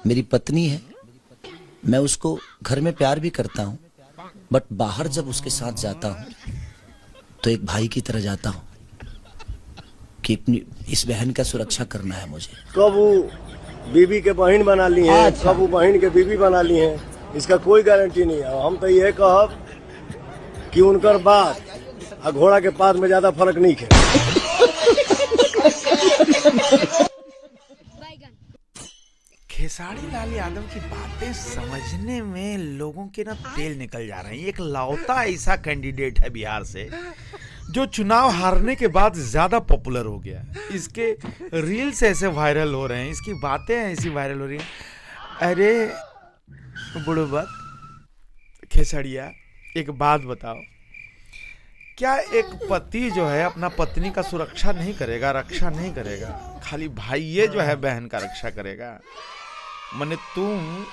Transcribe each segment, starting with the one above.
मेरी पत्नी है, मैं उसको घर में प्यार भी करता हूँ, बट बाहर जब उसके साथ जाता हूँ तो एक भाई की तरह जाता हूँ कि अपनी इस बहन का सुरक्षा करना है मुझे। कब वो बीबी के बहन बना ली हैं, कब वो बहन के बीबी बना ली हैं, इसका कोई गारंटी नहीं है। हम तो ये कहब कि उनकर बात और घोड़ा के पात में ज्यादा फर्क नहीं है। खेसारी लाल यादव की बातें समझने में लोगों के ना तेल निकल जा रहे हैं। एक लौता ऐसा कैंडिडेट है बिहार से जो चुनाव हारने के बाद ज्यादा पॉपुलर हो गया। इसके रील्स ऐसे वायरल हो रहे हैं, इसकी बातें ऐसी वायरल हो रही हैं। अरे बुड़बक खेसड़िया, एक बात बताओ, क्या एक पति जो है अपना पत्नी का सुरक्षा नहीं करेगा, रक्षा नहीं करेगा? खाली भाई ये जो है बहन का रक्षा करेगा? माने तुम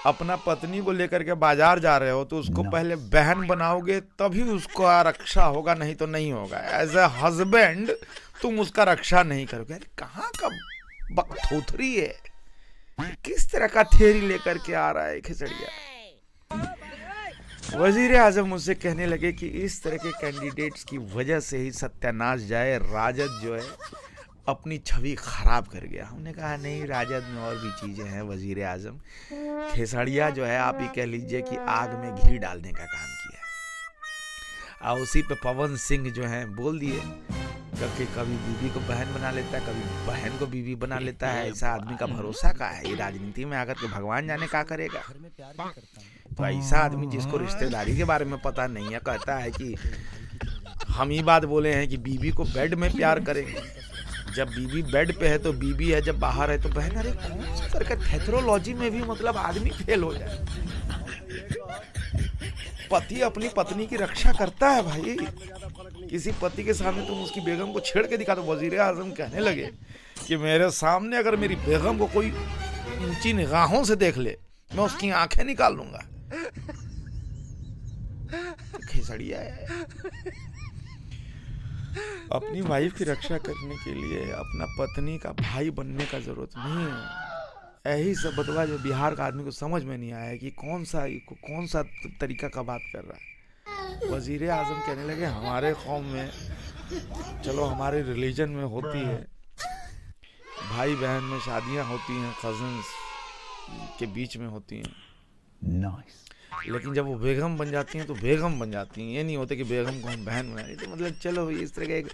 अपना पत्नी को लेकर के बाजार जा रहे हो तो उसको पहले बहन बनाओगे तभी उसको रक्षा होगा, नहीं तो नहीं होगा। एज ए हस्बैंड तुम उसका रक्षा नहीं करोगे। अरे कहाँ का बकथोथरी है, किस तरह का थ्योरी लेकर के आ रहा है खिचड़िया। वजीर आजम मुझसे कहने लगे कि इस तरह के कैंडिडेट्स की वजह से ही सत्यानाश जाए, राजद जो है अपनी छवि खराब कर गया। हमने कहा नहीं, राजद में और भी चीजें हैं वजीर आजम। खेसड़िया जो है आप ये कह लीजिए कि आग में घी डालने का काम किया। और उसी पे पवन सिंह जो है बोल दिए कि कभी बीबी को बहन बना लेता है, कभी बहन को बीबी बना लेता है। ऐसा आदमी का भरोसा का है? ये राजनीति में आकर के भगवान जाने क्या करेगा। तो ऐसा आदमी जिसको रिश्तेदारी के बारे में पता नहीं है कहता है कि हम ही बात बोले हैं कि बीबी को बेड में प्यार करेंगे। जब बीबी बेड पे है तो बीबी है, जब बाहर है तो बहन। अरे कौन सा तरह का थेथरोलॉजी में भी मतलब आदमी फेल हो जाए। पति अपनी पत्नी की रक्षा करता है भाई। किसी पति के सामने तुम उसकी बेगम को छेड़ के दिखा दो। वजीर आजम कहने लगे कि मेरे सामने अगर मेरी बेगम को कोई ऊंची निगाहों से देख ले, मैं उसकी आंखें निकाल लूंगा। तो खेसड़िया है। अपनी वाइफ की रक्षा करने के लिए अपना पत्नी का भाई बनने का जरूरत नहीं है। यही सब बतवा जो बिहार का आदमी को समझ में नहीं आया कि कौन सा तरीका का बात कर रहा है। वजीर आजम कहने लगे हमारे कौम में, चलो हमारे रिलीजन में होती है, भाई बहन में शादियां होती हैं, कजन्स के बीच में होती हैं। लेकिन जब वो बेगम बन जाती हैं तो बेगम बन जाती हैं। ये नहीं होता कि बेगम को हम बहन बनाए। तो मतलब चलो इस तरह का एक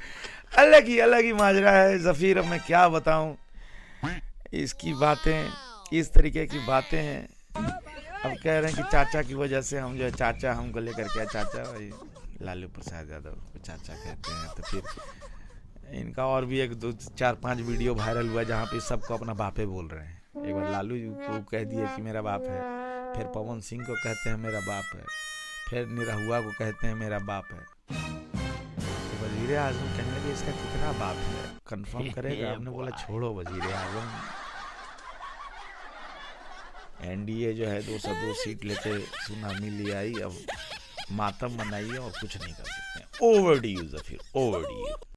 अलग ही माजरा है जफीर। अब मैं क्या बताऊं, इसकी बातें इस तरीके की बातें हैं। अब कह रहे हैं कि चाचा की वजह से हम जो है, चाचा हमको लेकर के, चाचा भाई लालू प्रसाद यादव को चाचा कहते हैं। तो फिर इनका और भी एक दो चार पांच वीडियो वायरल हुआ जहाँ पे सबको अपना बापे बोल रहे हैं। एक बार लालू को कह दिए कि मेरा बाप है, फिर पवन सिंह को कहते हैं मेरा बाप है, फिर निरहुआ को कहते हैं मेरा बाप है। तो वजीर आजम कहने लगे इसका कितना बाप है, कंफर्म करेगा? हमने बोला छोड़ो वजीर आजम, एनडीए जो है 202 सीट लेके सुनामी ले आई, अब मातम मनाइए और कुछ नहीं कर सकते। ओवर डी यूज, फिर ओवर डी।